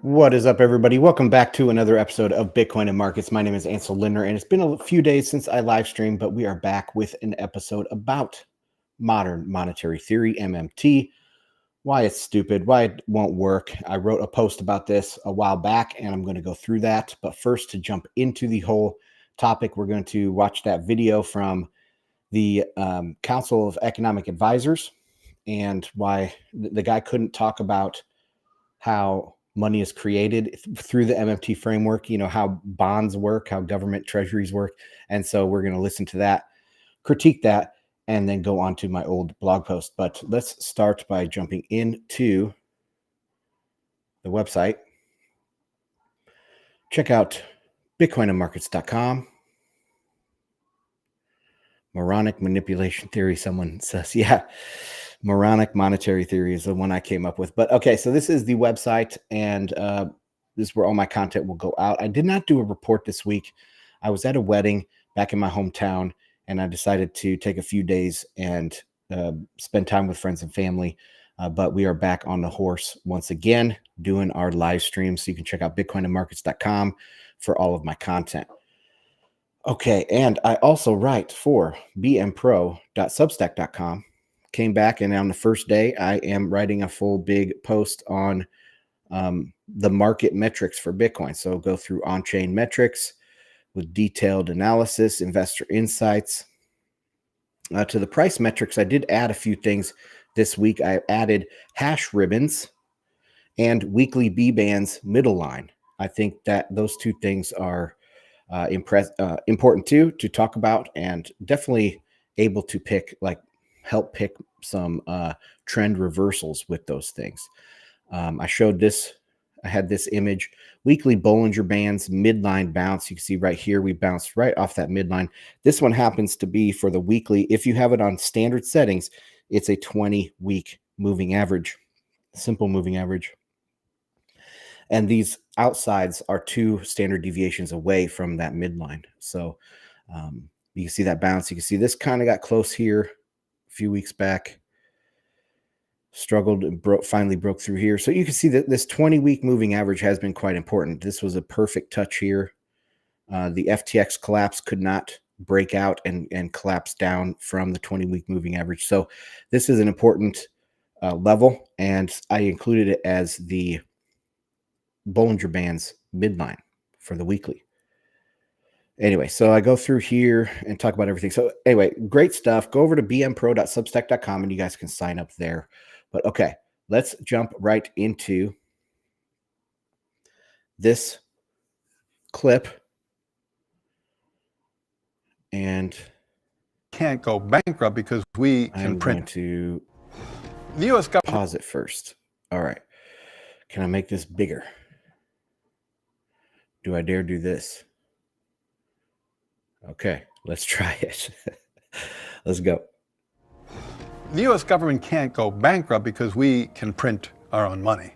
What is up, everybody? Welcome back to another episode of Bitcoin and Markets. My name is Ansel Lindner, and it's been a few days since I live streamed, but we are back with an episode about modern monetary theory, MMT, why it's stupid, why it won't work. I wrote a post about this a while back, and I'm going to go through that. But first, to jump into the whole topic, we're going to watch that video from the Council of Economic Advisors and why the guy couldn't talk about how money is created through the MMT framework, how bonds work, how government treasuries work. And so we're going to listen to that, critique that, and then go on to my old blog post. But let's start by jumping into the website. Check out bitcoinandmarkets.com. Moronic manipulation theory, someone says. Yeah. Moronic monetary theory is the one I came up with. But okay, so this is the website, and this is where all my content will go out. I did not do a report this week. I was at a wedding back in my hometown, and I decided to take a few days and spend time with friends and family. But we are back on the horse once again, doing our live streams. So you can check out bitcoinandmarkets.com for all of my content. Okay, and I also write for bmpro.substack.com. Came back, and on the first day, I am writing a full big post on the market metrics for Bitcoin. So go through on-chain metrics with detailed analysis, investor insights. To the price metrics, I did add a few things this week. I added hash ribbons and weekly B-bands middle line. I think that those two things are important to talk about, and definitely able to help pick some trend reversals with those things. I showed this. I had this image, weekly Bollinger Bands midline bounce. You can see right here, we bounced right off that midline. This one happens to be for the weekly. If you have it on standard settings, it's a 20-week moving average, simple moving average. And these outsides are 2 standard deviations away from that midline. So you can see that bounce. You can see this kind of got close here a few weeks back, struggled and finally broke through here. So you can see that this 20-week moving average has been quite important. This was a perfect touch here. The FTX collapse could not break out and collapse down from the 20-week moving average. So this is an important level, and I included it as the Bollinger Bands midline for the weekly. Anyway, so I go through here and talk about everything. So anyway, great stuff. Go over to bmpro.substack.com and you guys can sign up there. But okay, let's jump right into this clip. And can't go bankrupt because we can print. I'm going to the U.S. government. Pause it first. All right. Can I make this bigger? Do I dare do this? Okay, let's try it. Let's go. The U.S. government can't go bankrupt because we can print our own money.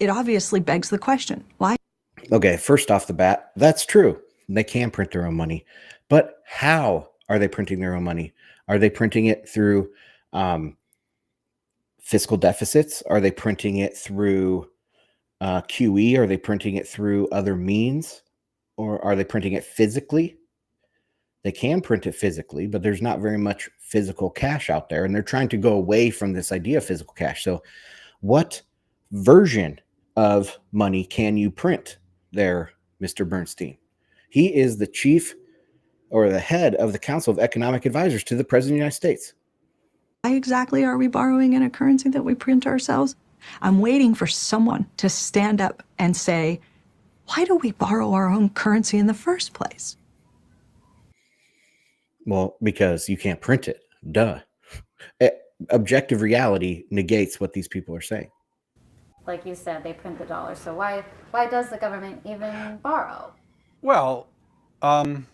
It obviously begs the question, why? Okay, first off the bat, that's true. They can print their own money. But how are they printing their own money? Are they printing it through fiscal deficits? Are they printing it through QE? Are they printing it through other means? Or are they printing it physically? They can print it physically, but there's not very much physical cash out there, and they're trying to go away from this idea of physical cash. So what version of money can you print there, Mr. Bernstein? He is the chief or the head of the Council of Economic Advisors to the President of the United States. Why exactly are we borrowing in a currency that we print ourselves? I'm waiting for someone to stand up and say, why do we borrow our own currency in the first place? Well, because you can't print it. Duh. Objective reality negates what these people are saying. Like you said, they print the dollar. So why does the government even borrow? Well, again,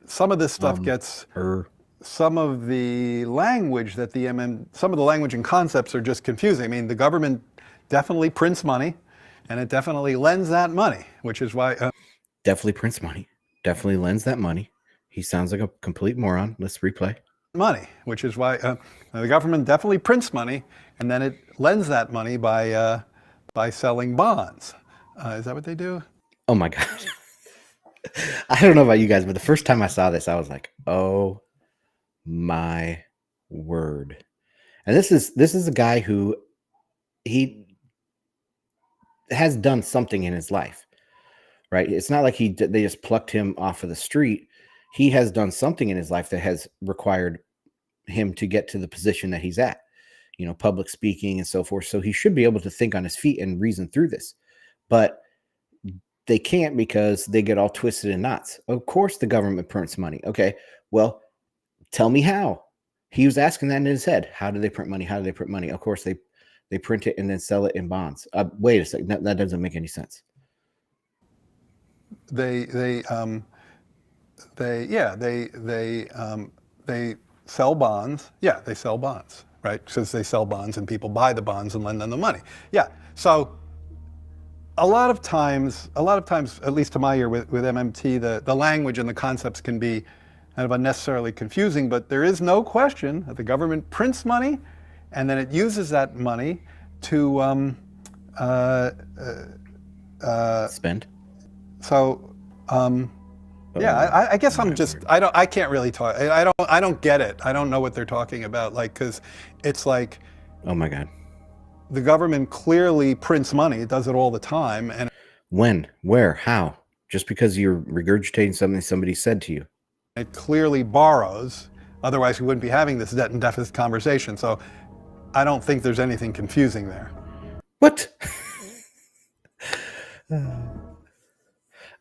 some of this stuff gets, some of the language that some of the language and concepts are just confusing. I mean, the government definitely prints money, and it definitely lends that money, which is why... Definitely prints money. Definitely lends that money. He sounds like a complete moron. Let's replay. money, which is why the government definitely prints money, and then it lends that money by selling bonds. Is that what they do? Oh my God. I don't know about you guys, but the first time I saw this, I was like, oh my word. And this is a guy who he has done something in his life, right? It's not like they just plucked him off of the street. He has done something in his life that has required him to get to the position that he's at, public speaking and so forth. So he should be able to think on his feet and reason through this, but they can't because they get all twisted in knots. Of course, the government prints money. Okay, well, tell me how. He was asking that in his head. How do they print money? How do they print money? Of course, they print it and then sell it in bonds. Wait a second. That doesn't make any sense. They sell bonds. Yeah, they sell bonds, right? Because they sell bonds and people buy the bonds and lend them the money. Yeah. So a lot of times, at least to my ear with MMT, the language and the concepts can be kind of unnecessarily confusing, but there is no question that the government prints money and then it uses that money to spend. So, yeah, I guess I can't really talk. I don't get it. I don't know what they're talking about. Like, because it's like, oh my God, the government clearly prints money. It does it all the time. And when, where, how? Just because you're regurgitating something somebody said to you. It clearly borrows. Otherwise, we wouldn't be having this debt and deficit conversation. So I don't think there's anything confusing there. What?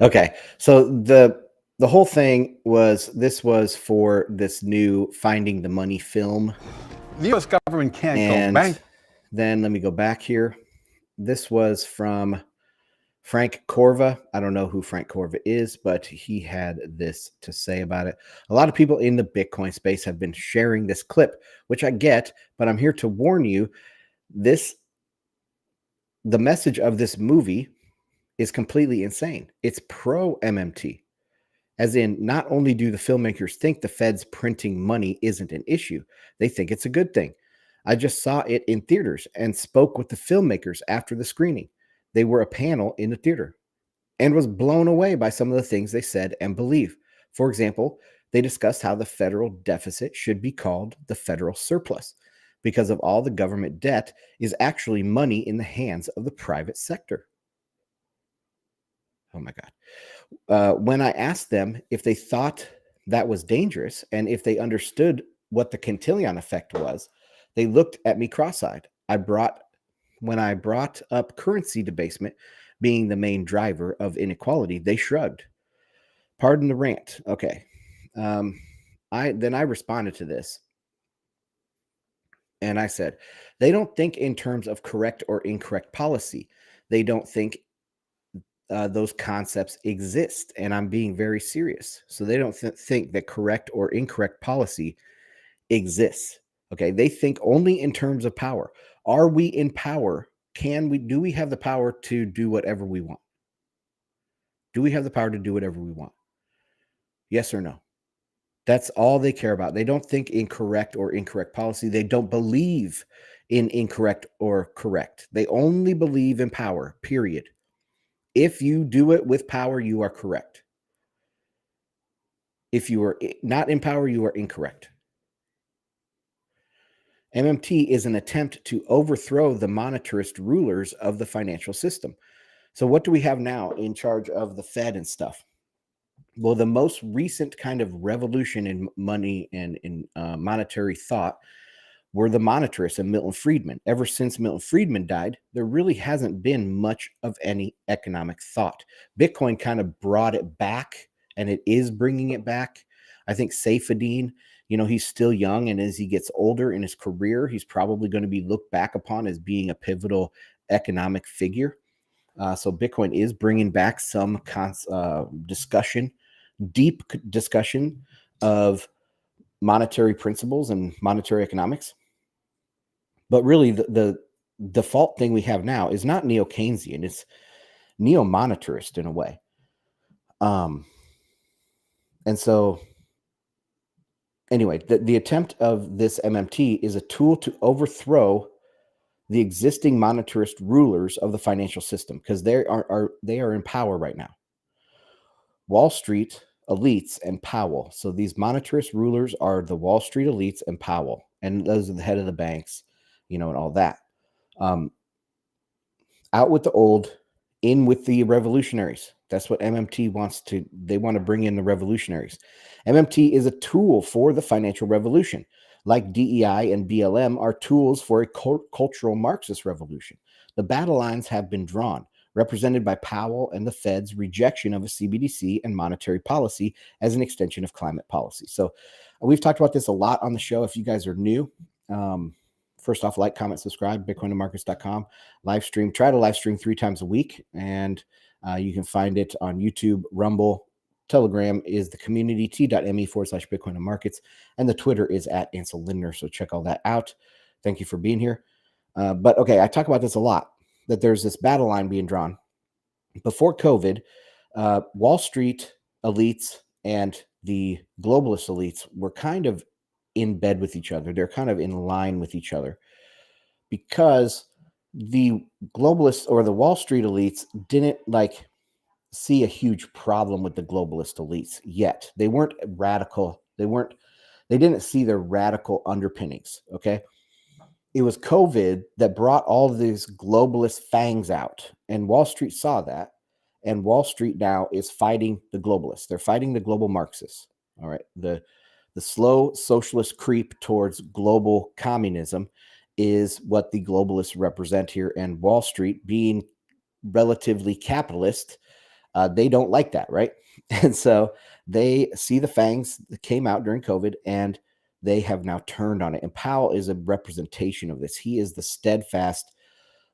Okay, so the whole thing was for this new Finding the Money film. The U.S. government can't go bank. Then let me go back here. This was from Frank Corva. I don't know who Frank Corva is, but he had this to say about it. A lot of people in the Bitcoin space have been sharing this clip, which I get, but I'm here to warn you, the message of this movie is completely insane. It's pro MMT. As in, not only do the filmmakers think the Fed's printing money isn't an issue, they think it's a good thing. I just saw it in theaters and spoke with the filmmakers after the screening. They were a panel in the theater and was blown away by some of the things they said and believe. For example, they discussed how the federal deficit should be called the federal surplus because of all the government debt is actually money in the hands of the private sector. Oh my God. When I asked them if they thought that was dangerous and if they understood what the Cantillon effect was, they looked at me cross-eyed. When I brought up currency debasement being the main driver of inequality, they shrugged. Pardon the rant. Okay. I responded to this. And I said, they don't think in terms of correct or incorrect policy. They don't think those concepts exist. And I'm being very serious. So they don't think that correct or incorrect policy exists. Okay. They think only in terms of power. Are we in power? Do we have the power to do whatever we want? Do we have the power to do whatever we want? Yes or no? That's all they care about. They don't think in correct or incorrect policy. They don't believe in incorrect or correct. They only believe in power, period. If you do it with power, you are correct. If you are not in power, you are incorrect. MMT is an attempt to overthrow the monetarist rulers of the financial system. So what do we have now in charge of the Fed and stuff? Well, the most recent kind of revolution in money and in monetary thought were the monetarists and Milton Friedman. Ever since Milton Friedman died, there really hasn't been much of any economic thought. Bitcoin kind of brought it back, and it is bringing it back. I think Saifedean, he's still young, and as he gets older in his career, he's probably going to be looked back upon as being a pivotal economic figure. So Bitcoin is bringing back some deep discussion of monetary principles and monetary economics. But really, the default thing we have now is not neo-Keynesian, it's neo-monetarist in a way. And so anyway, the attempt of this MMT is a tool to overthrow the existing monetarist rulers of the financial system, because they are in power right now. Wall Street elites and Powell. So these monetarist rulers are the Wall Street elites and Powell, and those are the head of the banks, and all that. Out with the old, in with the revolutionaries. That's what MMT wants to. They want to bring in the revolutionaries. MMT is a tool for the financial revolution, like DEI and BLM are tools for a cultural Marxist revolution. The battle lines have been drawn, represented by Powell and the Fed's rejection of a CBDC and monetary policy as an extension of climate policy. So we've talked about this a lot on the show. If you guys are new, first off, like, comment, subscribe, bitcoinandmarkets.com. Live stream. Try to live stream 3 times a week, and you can find it on YouTube, Rumble. Telegram is the community, t.me/Bitcoin and Markets, and the Twitter is at Ansel Lindner. So check all that out. Thank you for being here. But okay, I talk about this a lot, that there's this battle line being drawn. Before COVID, Wall Street elites and the globalist elites were kind of in bed with each other. They're kind of in line with each other, because the globalists or the Wall Street elites didn't see a huge problem with the globalist elites yet. They weren't radical. They didn't see their radical underpinnings. Okay. It was COVID that brought all of these globalist fangs out, and Wall Street saw that. And Wall Street now is fighting the globalists. They're fighting the global Marxists. All right. The slow socialist creep towards global communism is what the globalists represent here. And Wall Street, being relatively capitalist, they don't like that, right? And so they see the fangs that came out during COVID, and they have now turned on it. And Powell is a representation of this. He is the steadfast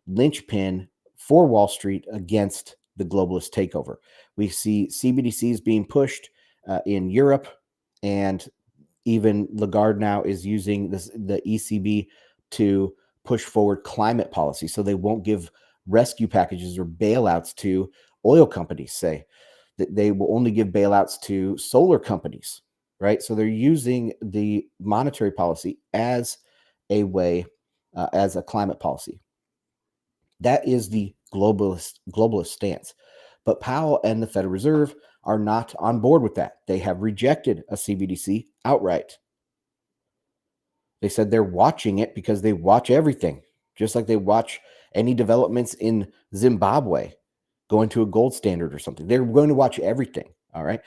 linchpin for Wall Street against the globalist takeover. We see CBDCs being pushed in Europe, and even Lagarde now is using the ECB to push forward climate policy. So they won't give rescue packages or bailouts to oil companies, say that they will only give bailouts to solar companies, right? So they're using the monetary policy as a way, as a climate policy. That is the globalist stance. But Powell and the Federal Reserve are not on board with that. They have rejected a CBDC outright. They said they're watching it because they watch everything, just like they watch any developments in Zimbabwe going to a gold standard or something. They're going to watch everything, all right?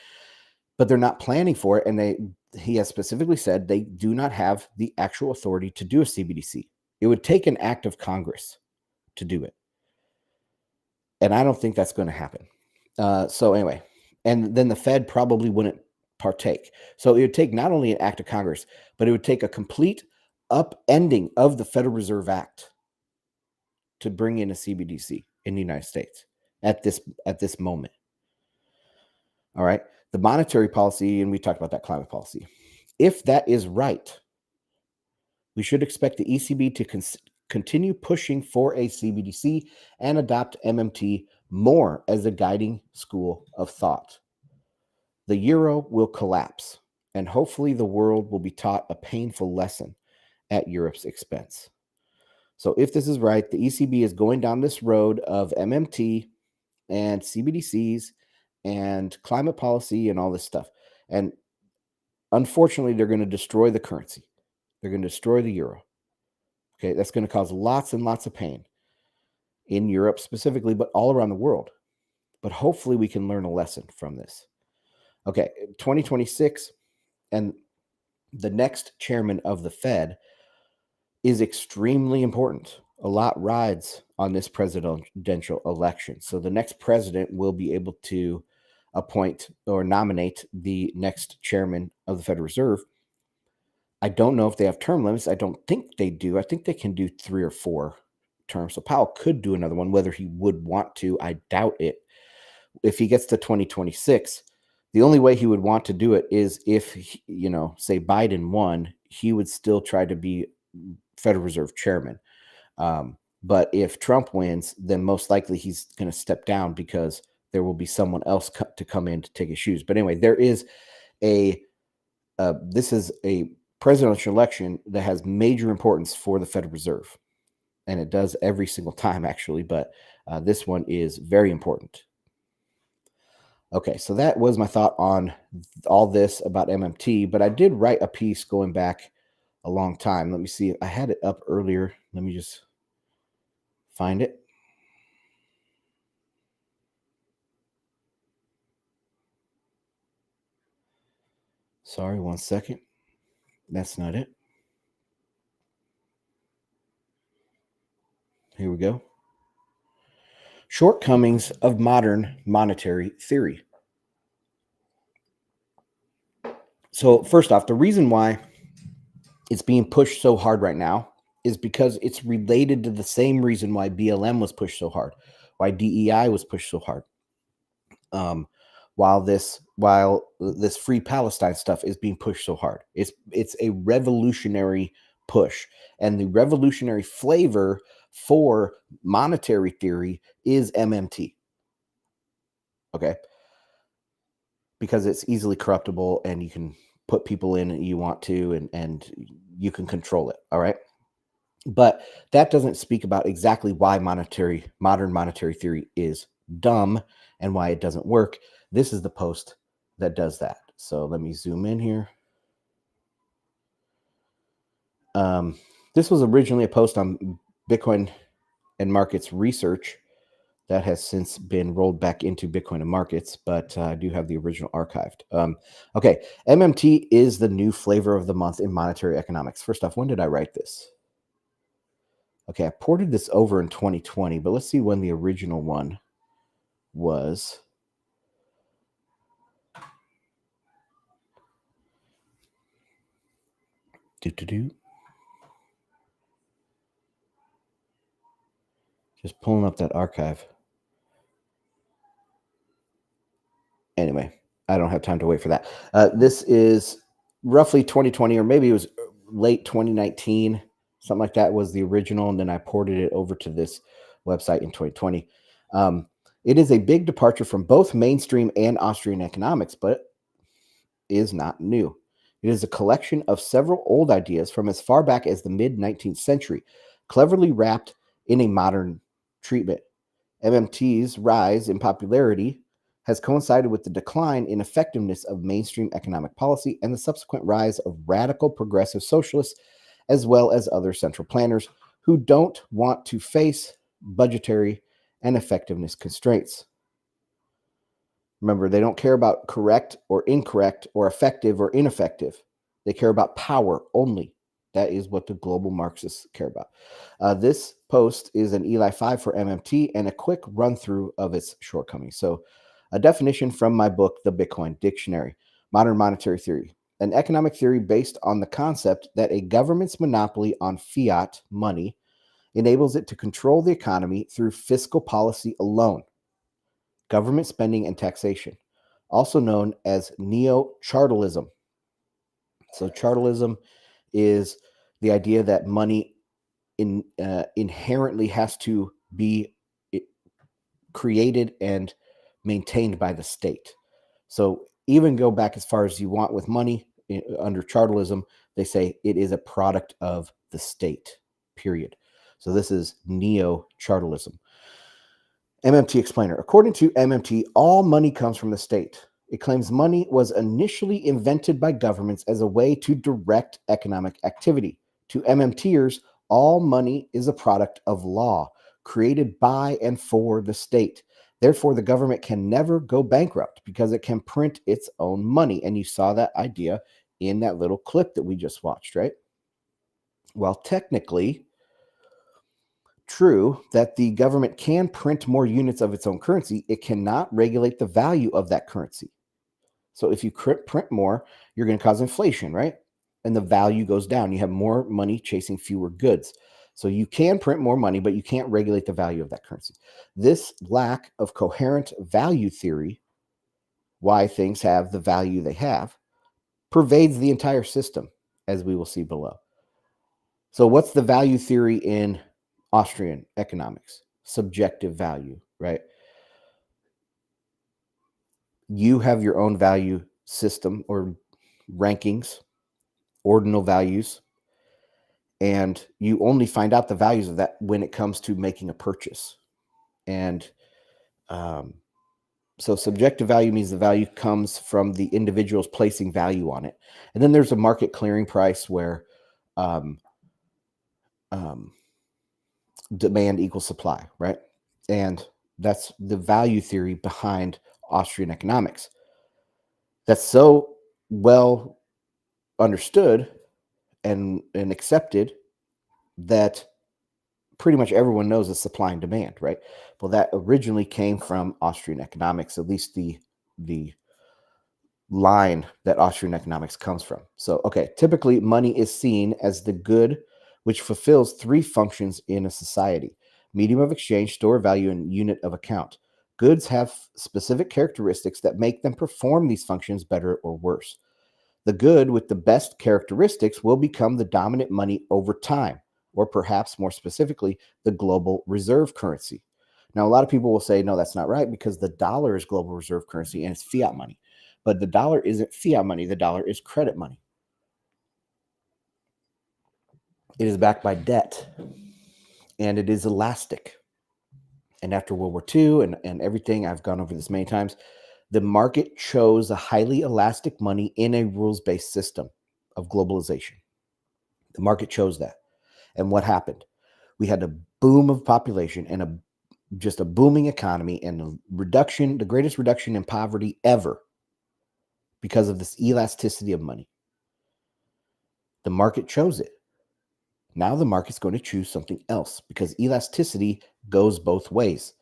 But they're not planning for it, and he has specifically said they do not have the actual authority to do a CBDC. It would take an act of Congress to do it. And I don't think that's going to happen. So anyway, and then the Fed probably wouldn't partake. So it would take not only an act of Congress, but it would take a complete upending of the Federal Reserve Act to bring in a CBDC in the United States at this moment. All right. The monetary policy, and we talked about that climate policy. If that is right, we should expect the ECB to continue pushing for a CBDC and adopt MMT more as a guiding school of thought. The euro will collapse, and hopefully the world will be taught a painful lesson at Europe's expense. So if this is right, the ECB is going down this road of MMT and CBDCs and climate policy and all this stuff. And unfortunately, they're going to destroy the currency. They're going to destroy the euro. Okay, that's going to cause lots and lots of pain in Europe specifically, but all around the world. But hopefully we can learn a lesson from this. Okay, 2026, and the next chairman of the Fed is extremely important. A lot rides on this presidential election. So the next president will be able to appoint or nominate the next chairman of the Federal Reserve. I don't know if they have term limits. I don't think they do. I think they can do 3 or 4 terms. So Powell could do another one. Whether he would want to, I doubt it. If he gets to 2026, the only way he would want to do it is if, say Biden won, he would still try to be Federal Reserve chairman. But if Trump wins, then most likely he's going to step down because there will be someone else to come in to take his shoes. But anyway, there is a this is a presidential election that has major importance for the Federal Reserve. And it does every single time, actually, but this one is very important. Okay, so that was my thought on all this about MMT, but I did write a piece going back a long time. Let me see. I had it up earlier. Let me just find it. Sorry, one second. That's not it. Here we go. Shortcomings of modern monetary theory. So first off, the reason why it's being pushed so hard right now is because it's related to the same reason why BLM was pushed so hard, why DEI was pushed so hard. While this Free Palestine stuff is being pushed so hard, it's a revolutionary push, and the revolutionary flavor for monetary theory is MMT. Okay, because it's easily corruptible, and you can put people in you want to, and you can control it. All right, but that doesn't speak about exactly why modern monetary theory is dumb and why it doesn't work. This is the post that does that. So let me zoom in here. This was originally a post on Bitcoin and markets research that has since been rolled back into Bitcoin and markets, but I do have the original archived. Okay, MMT is the new flavor of the month in monetary economics. First off, when did I write this? Okay, I ported this over in 2020, but let's see when the original one was. Just pulling up that archive. Anyway, I don't have time to wait for that. This is roughly 2020, or maybe it was late 2019, something like that was the original, and then I ported it over to this website in 2020. It is a big departure from both mainstream and Austrian economics, but is not new. It is a collection of several old ideas from as far back as the mid-19th century, cleverly wrapped in a modern treatment. MMT's rise in popularity has coincided with the decline in effectiveness of mainstream economic policy and the subsequent rise of radical progressive socialists, as well as other central planners who don't want to face budgetary and effectiveness constraints. Remember, they don't care about correct or incorrect or effective or ineffective. They care about power only. That is what the global Marxists care about. This post is an Eli 5 for MMT and a quick run through of its shortcomings. So, a definition from my book, The Bitcoin Dictionary, Modern Monetary Theory, an economic theory based on the concept that a government's monopoly on fiat money enables it to control the economy through fiscal policy alone, government spending and taxation, also known as neo-chartalism. So chartalism is the idea that money inherently has to be created and maintained by the state. So even go back as far as you want with money under chartalism, they say it is a product of the state, period. So this is neo-chartalism. MMT explainer. According to MMT, all money comes from the state. It claims money was initially invented by governments as a way to direct economic activity. To MMTers, all money is a product of law, created by and for the state. Therefore, the government can never go bankrupt because it can print its own money. And you saw that idea in that little clip that we just watched, right? Well, technically, true that the government can print more units of its own currency, it cannot regulate the value of that currency. So if you print more, you're going to cause inflation, right? And the value goes down. You have more money chasing fewer goods. So you can print more money, but you can't regulate the value of that currency. This lack of coherent value theory, why things have the value they have, pervades the entire system, as we will see below. So what's the value theory in Austrian economics? Subjective value, right? You have your own value system or rankings, ordinal values, and you only find out the values of that when it comes to making a purchase. And so subjective value means the value comes from the individuals placing value on it. And then there's a market clearing price where demand equals supply, right? And that's the value theory behind Austrian economics. That's so well understood and accepted that pretty much everyone knows it's supply and demand, right? Well, that originally came from Austrian economics, at least the line that Austrian economics comes from. So, okay, typically money is seen as the good which fulfills three functions in a society: medium of exchange, store of value, and unit of account. Goods have specific characteristics that make them perform these functions better or worse. The good with the best characteristics will become the dominant money over time, or perhaps more specifically, the global reserve currency. Now, a lot of people will say, no, that's not right, because the dollar is global reserve currency and it's fiat money. But the dollar isn't fiat money, the dollar is credit money. It is backed by debt, and it is elastic. And after World War II and everything, I've gone over this many times, the market chose a highly elastic money in a rules-based system of globalization. The market chose that. And what happened? We had a boom of population and just a booming economy and the greatest reduction in poverty ever because of this elasticity of money. The market chose it. Now the market's going to choose something else because elasticity goes both ways.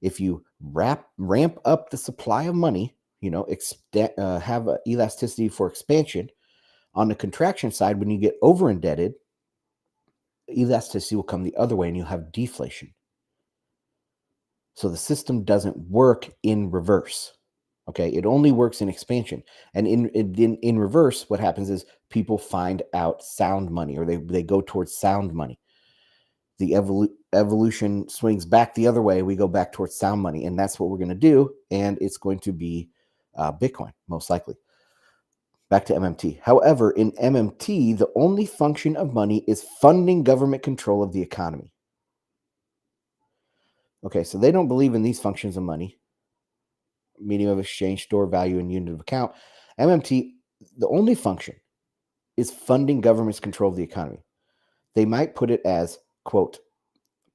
If you ramp up the supply of money, have an elasticity for expansion. On the contraction side, when you get over indebted, elasticity will come the other way and you'll have deflation. So the system doesn't work in reverse. Okay, it only works in expansion. And in reverse, what happens is people find out sound money, or they go towards sound money. The evolution swings back the other way. We go back towards sound money, and that's what we're going to do. And it's going to be Bitcoin, most likely. Back to MMT. However, in MMT, the only function of money is funding government control of the economy. Okay, so they don't believe in these functions of money: medium of exchange, store value, and unit of account. MMT, the only function is funding government's control of the economy. They might put it as, quote,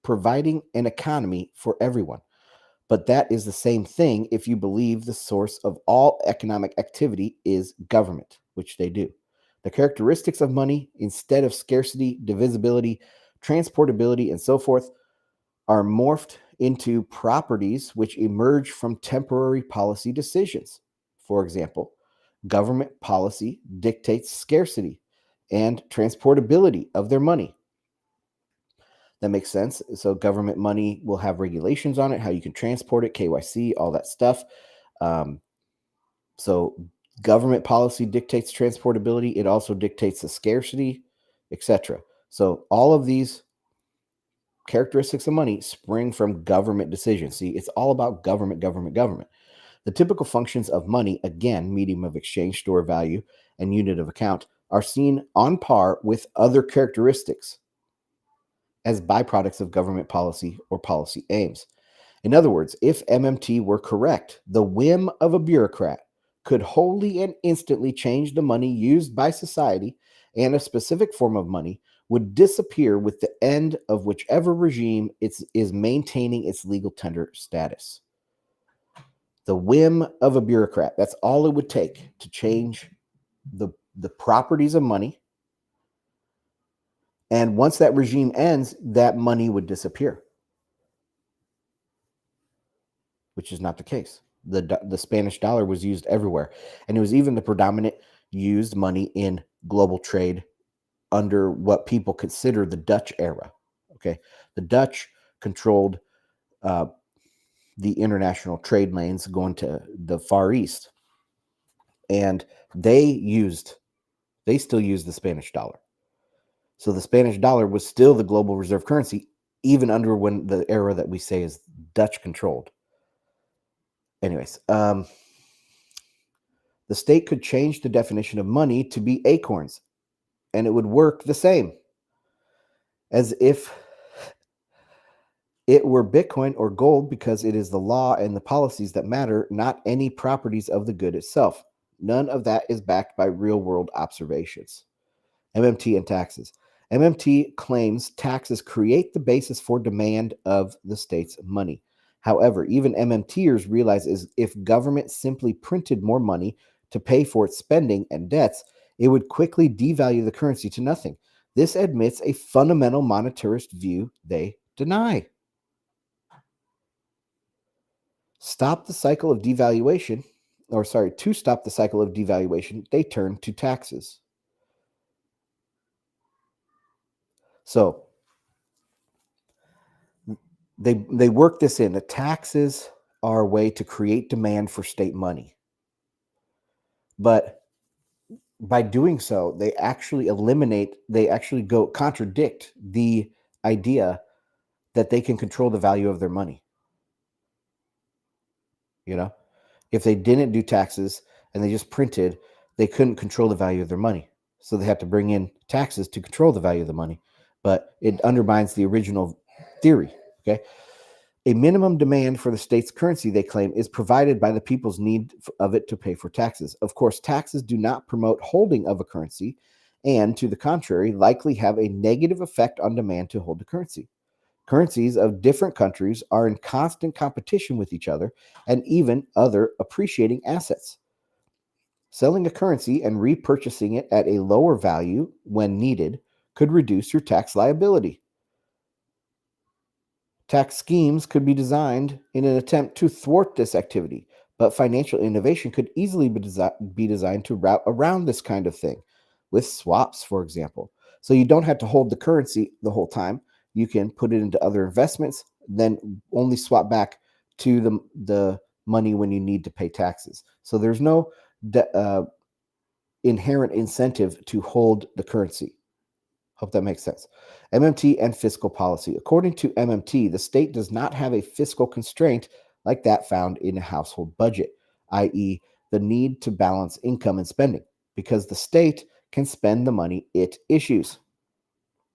providing an economy for everyone. But that is the same thing if you believe the source of all economic activity is government, which they do. The characteristics of money, instead of scarcity, divisibility, transportability, and so forth, are morphed into properties which emerge from temporary policy decisions. For example, government policy dictates scarcity and transportability of their money. That makes sense. So government money will have regulations on it, how you can transport it, KYC, all that stuff. So government policy dictates transportability. It also dictates the scarcity, etc. So all of these characteristics of money spring from government decisions. See, it's all about government, government, government. The typical functions of money, again, medium of exchange, store value, and unit of account, are seen on par with other characteristics as byproducts of government policy or policy aims. In other words, if MMT were correct, the whim of a bureaucrat could wholly and instantly change the money used by society, and a specific form of money would disappear with the end of whichever regime is maintaining its legal tender status. The whim of a bureaucrat, that's all it would take to change the properties of money. And once that regime ends, that money would disappear, which is not the case. The Spanish dollar was used everywhere, and it was even the predominant used money in global trade under what people consider the Dutch era. Okay, the Dutch controlled the international trade lanes going to the Far East, and they still use the Spanish dollar. So the Spanish dollar was still the global reserve currency, even under when the era that we say is Dutch controlled. Anyways, the The state could change the definition of money to be acorns, and it would work the same as if it were Bitcoin or gold, because it is the law and the policies that matter, not any properties of the good itself. None of that is backed by real-world observations. MMT and taxes. MMT claims taxes create the basis for demand of the state's money. However, even MMTers realize if government simply printed more money to pay for its spending and debts, it would quickly devalue the currency to nothing. This admits a fundamental monetarist view they deny. To stop the cycle of devaluation, they turn to taxes. So they work this in. The taxes are a way to create demand for state money. But by doing so, they actually contradict the idea that they can control the value of their money. If they didn't do taxes and they just printed, they couldn't control the value of their money. So they had to bring in taxes to control the value of the money. But it undermines the original theory. Okay. A minimum demand for the state's currency, they claim, is provided by the people's need of it to pay for taxes. Of course, taxes do not promote holding of a currency, and to the contrary, likely have a negative effect on demand to hold the currency. Currencies of different countries are in constant competition with each other and even other appreciating assets. Selling a currency and repurchasing it at a lower value when needed could reduce your tax liability. Tax schemes could be designed in an attempt to thwart this activity, but financial innovation could easily be designed to route around this kind of thing, with swaps, for example. So you don't have to hold the currency the whole time. You can put it into other investments, then only swap back to the money when you need to pay taxes. So there's no inherent incentive to hold the currency. Hope that makes sense. MMT and fiscal policy. According to MMT, the state does not have a fiscal constraint like that found in a household budget, i.e., the need to balance income and spending, because the state can spend the money it issues.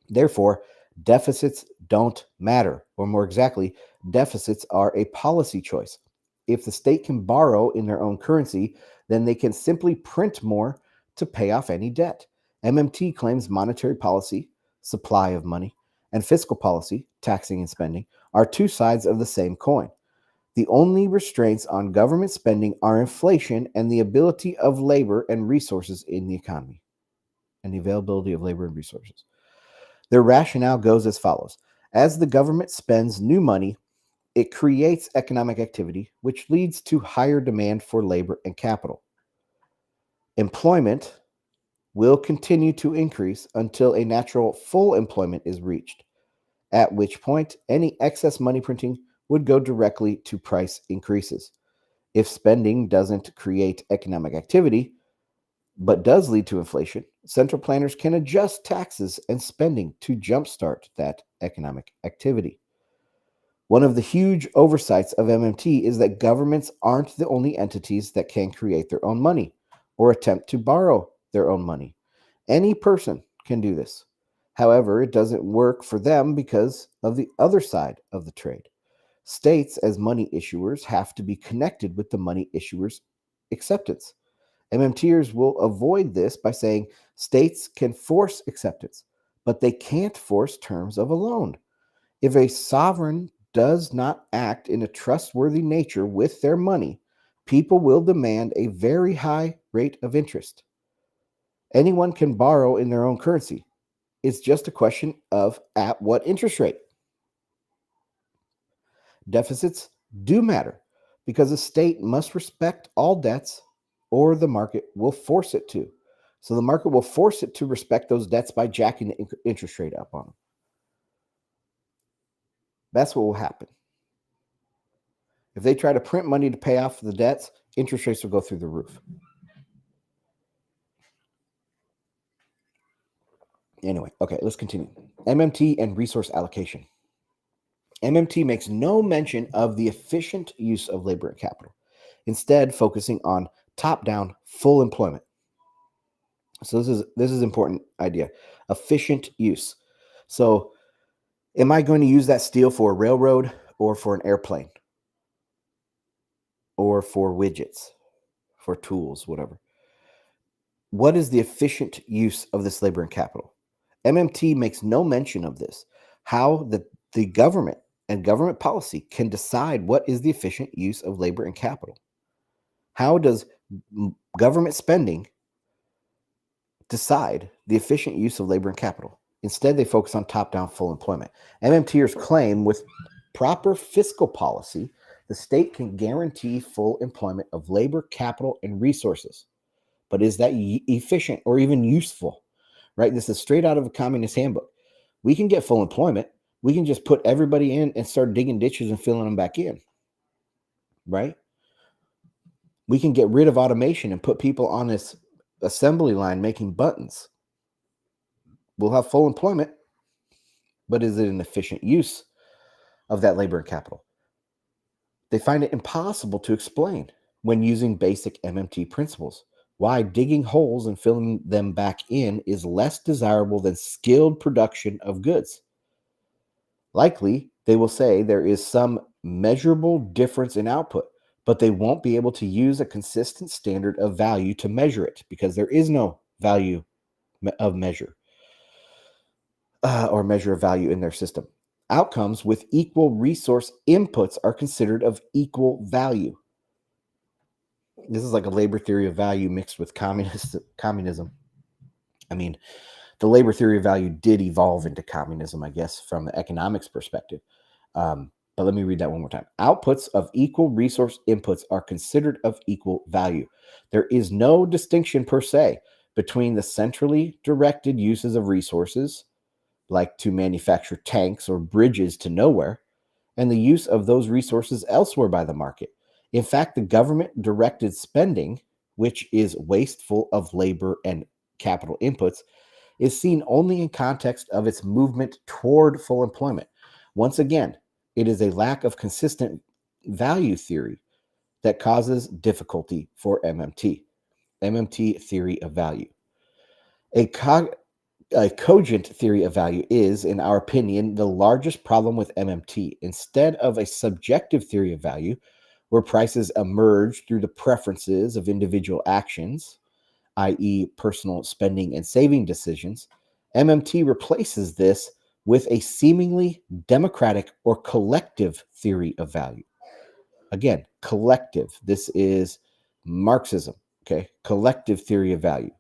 Therefore, deficits don't matter, or more exactly, deficits are a policy choice. If the state can borrow in their own currency, then they can simply print more to pay off any debt. MMT claims monetary policy, supply of money, and fiscal policy, taxing and spending, are two sides of the same coin. The only restraints on government spending are inflation and the ability of labor and resources in the economy, and the availability of labor and resources. Their rationale goes as follows. As the government spends new money, it creates economic activity, which leads to higher demand for labor and capital. Employment will continue to increase until a natural full employment is reached, at which point any excess money printing would go directly to price increases. If spending doesn't create economic activity, but does lead to inflation, central planners can adjust taxes and spending to jumpstart that economic activity. One of the huge oversights of MMT is that governments aren't the only entities that can create their own money or attempt to borrow their own money. Any person can do this. However, it doesn't work for them because of the other side of the trade. States, as money issuers, have to be connected with the money issuer's acceptance. MMTers will avoid this by saying states can force acceptance, but they can't force terms of a loan. If a sovereign does not act in a trustworthy nature with their money, people will demand a very high rate of interest. Anyone can borrow in their own currency. It's just a question of at what interest rate. Deficits do matter because a state must respect all debts or the market will force it to. So the market will force it to respect those debts by jacking the interest rate up on them. That's what will happen. If they try to print money to pay off the debts, interest rates will go through the roof. Anyway, okay, let's continue. MMT and resource allocation. MMT makes no mention of the efficient use of labor and capital, instead focusing on top-down full employment. So this is important idea. Efficient use. So am I going to use that steel for a railroad or for an airplane or for widgets, for tools, whatever? What is the efficient use of this labor and capital? MMT makes no mention of this. How the government and government policy can decide what is the efficient use of labor and capital. How does government spending decide the efficient use of labor and capital? Instead, they focus on top-down full employment. MMTers claim with proper fiscal policy, the state can guarantee full employment of labor, capital, and resources. But is that efficient or even useful? Right? This is straight out of a communist handbook. We can get full employment. We can just put everybody in and start digging ditches and filling them back in. Right? We can get rid of automation and put people on this assembly line making buttons. We'll have full employment, but is it an efficient use of that labor and capital? They find it impossible to explain when using basic MMT principles why digging holes and filling them back in is less desirable than skilled production of goods. Likely, they will say there is some measurable difference in output, but they won't be able to use a consistent standard of value to measure it because there is no value of measure or measure of value in their system. Outcomes with equal resource inputs are considered of equal value. This is like a labor theory of value mixed with communism. I mean, the labor theory of value did evolve into communism, I guess, from the economics perspective. But let me read that one more time. Outputs of equal resource inputs are considered of equal value. There is no distinction per se between the centrally directed uses of resources, like to manufacture tanks or bridges to nowhere, and the use of those resources elsewhere by the market. In fact, the government-directed spending, which is wasteful of labor and capital inputs, is seen only in context of its movement toward full employment. Once again, it is a lack of consistent value theory that causes difficulty for MMT. MMT theory of value. A cogent theory of value is, in our opinion, the largest problem with MMT. Instead of a subjective theory of value, where prices emerge through the preferences of individual actions, i.e., personal spending and saving decisions, MMT replaces this with a seemingly democratic or collective theory of value. Again, collective. This is Marxism, okay? Collective theory of value.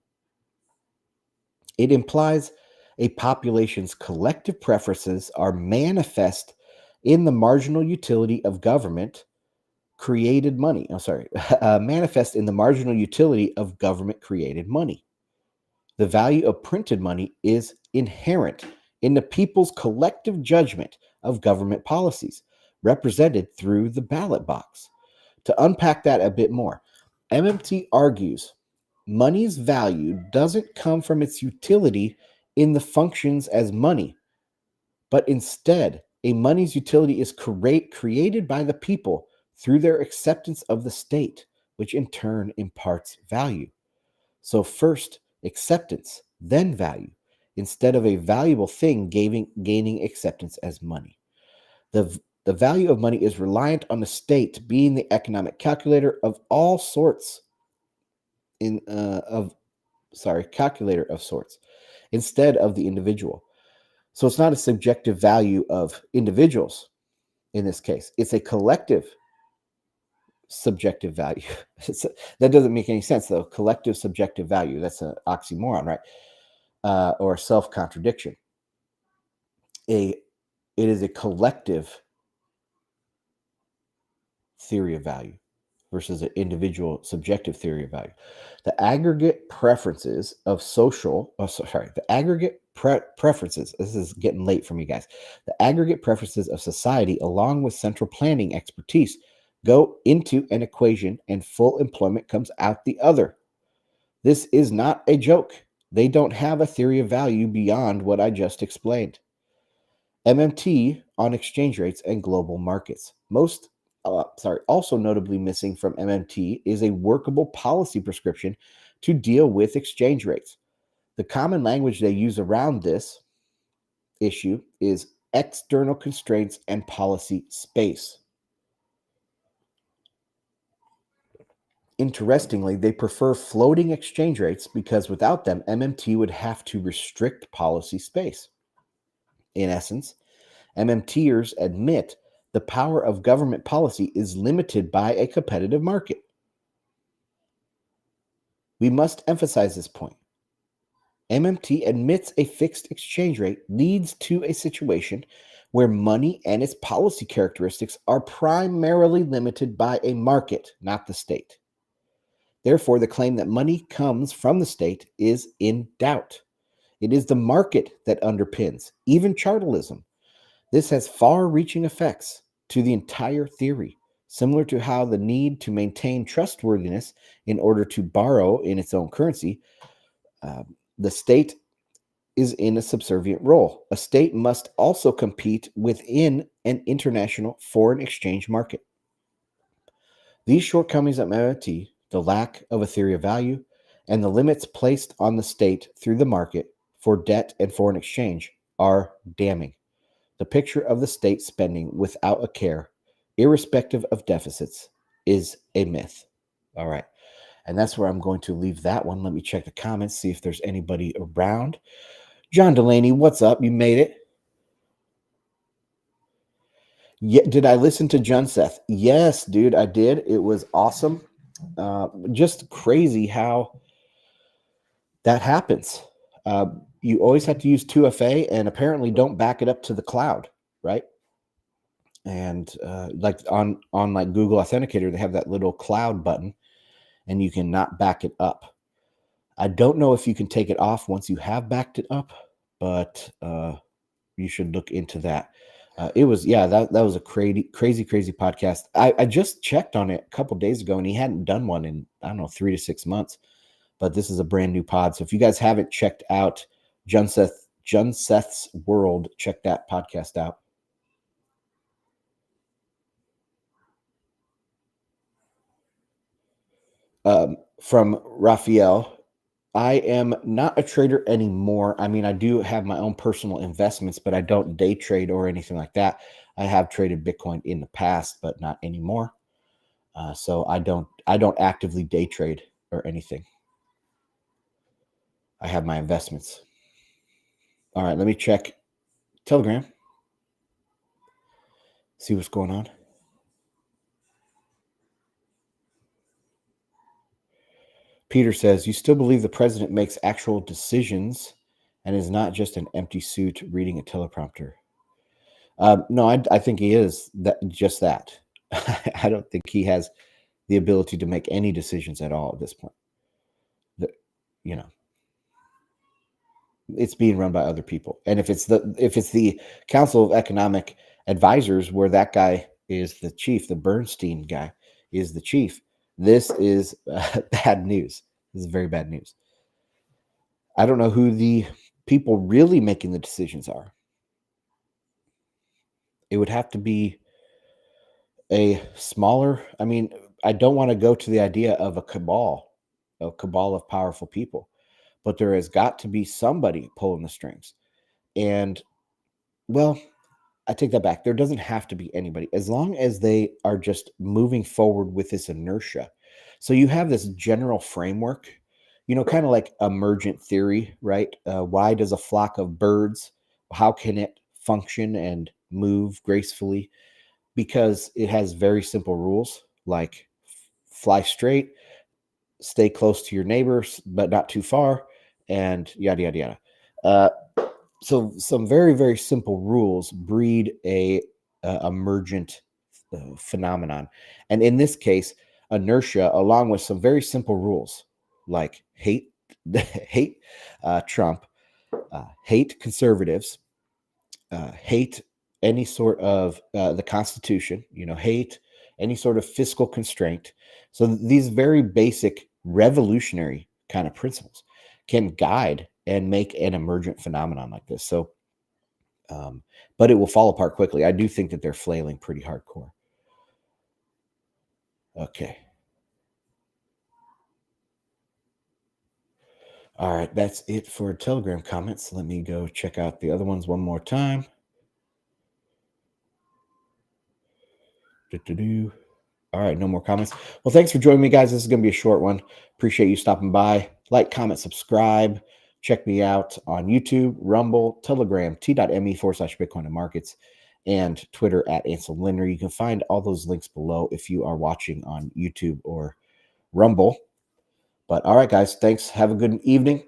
It implies a population's collective preferences are manifest in the marginal utility of government created money. Manifest in the marginal utility of government created money. The value of printed money is inherent in the people's collective judgment of government policies, represented through the ballot box. To unpack that a bit more, MMT argues money's value doesn't come from its utility in the functions as money, but instead, a money's utility is created by the people through their acceptance of the state, which in turn imparts value. So first, acceptance, then value, instead of a valuable thing gaining acceptance as money. The value of money is reliant on the state being the economic calculator of all sorts calculator of sorts, instead of the individual. So it's not a subjective value of individuals in this case. It's a collective subjective value. That doesn't make any sense, though. Collective subjective value. That's an oxymoron, right? Or a self-contradiction. It is a collective theory of value versus an individual subjective theory of value. The aggregate preferences of preferences, this is getting late for me, guys. The aggregate preferences of society, along with central planning expertise, go into an equation and full employment comes out the other. This is not a joke. They don't have a theory of value beyond what I just explained. MMT on exchange rates and global markets. Most also notably missing from MMT is a workable policy prescription to deal with exchange rates. The common language they use around this issue is external constraints and policy space. Interestingly, they prefer floating exchange rates because without them, MMT would have to restrict policy space. In essence, MMTers admit the power of government policy is limited by a competitive market. We must emphasize this point. MMT admits a fixed exchange rate leads to a situation where money and its policy characteristics are primarily limited by a market, not the state. Therefore, the claim that money comes from the state is in doubt. It is the market that underpins, even chartalism. This has far-reaching effects to the entire theory, similar to how the need to maintain trustworthiness in order to borrow in its own currency, the state is in a subservient role. A state must also compete within an international foreign exchange market. These shortcomings of MMT, the lack of a theory of value, and the limits placed on the state through the market for debt and foreign exchange are damning. The picture of the state spending without a care, irrespective of deficits, is a myth. All right. And that's where I'm going to leave that one. Let me check the comments, see if there's anybody around. John Delaney, what's up? You made it. Yeah, did I listen to John Seth? Yes, dude, I did. It was awesome. Just crazy how that happens. You always have to use 2FA and apparently don't back it up to the cloud, right? And like on like Google Authenticator, they have that little cloud button and you can not back it up. I don't know if you can take it off once you have backed it up, but you should look into that. It was, that was a crazy podcast. I just checked on it a couple days ago and he hadn't done one in, I don't know, 3 to 6 months, but this is a brand new pod. So if you guys haven't checked out John Seth's World, check that podcast out. From Raphael, I am not a trader anymore. I mean, I do have my own personal investments, but I don't day trade or anything like that. I have traded Bitcoin in the past, but not anymore. So I don't actively day trade or anything. I have my investments. All right, let me check Telegram. See what's going on. Peter says, you still believe the president makes actual decisions and is not just an empty suit reading a teleprompter? No, I think he is just that. I don't think he has the ability to make any decisions at all at this point. It's being run by other people. And if it's the Council of Economic Advisors, where that guy is the chief, the Bernstein guy is the chief, this is bad news. This is very bad news. I don't know who the people really making the decisions are. It would have to be a smaller, I don't want to go to the idea of a cabal of powerful people, but there has got to be somebody pulling the strings. And, well, I take that back. There doesn't have to be anybody, as long as they are just moving forward with this inertia. So you have this general framework, kind of like emergent theory, right? Why does a flock of birds, how can it function and move gracefully? Because it has very simple rules, like fly straight, stay close to your neighbors, but not too far, and yada, yada, yada. So some very, very simple rules breed a emergent phenomenon. And in this case, inertia, along with some very simple rules like hate Trump, hate conservatives, hate any sort of the Constitution, hate any sort of fiscal constraint. So these very basic revolutionary kind of principles can guide and make an emergent phenomenon like this. So, but it will fall apart quickly. I do think that they're flailing pretty hardcore. Okay. All right, that's it for Telegram comments. Let me go check out the other ones one more time. All right, no more comments. Well, thanks for joining me, guys. This is going to be a short one. Appreciate you stopping by. Like, comment, subscribe. Check me out on YouTube, Rumble, Telegram, t.me/Bitcoin and Markets, and Twitter at Ansel Linder. You can find all those links below if you are watching on YouTube or Rumble. But all right, guys, thanks. Have a good evening.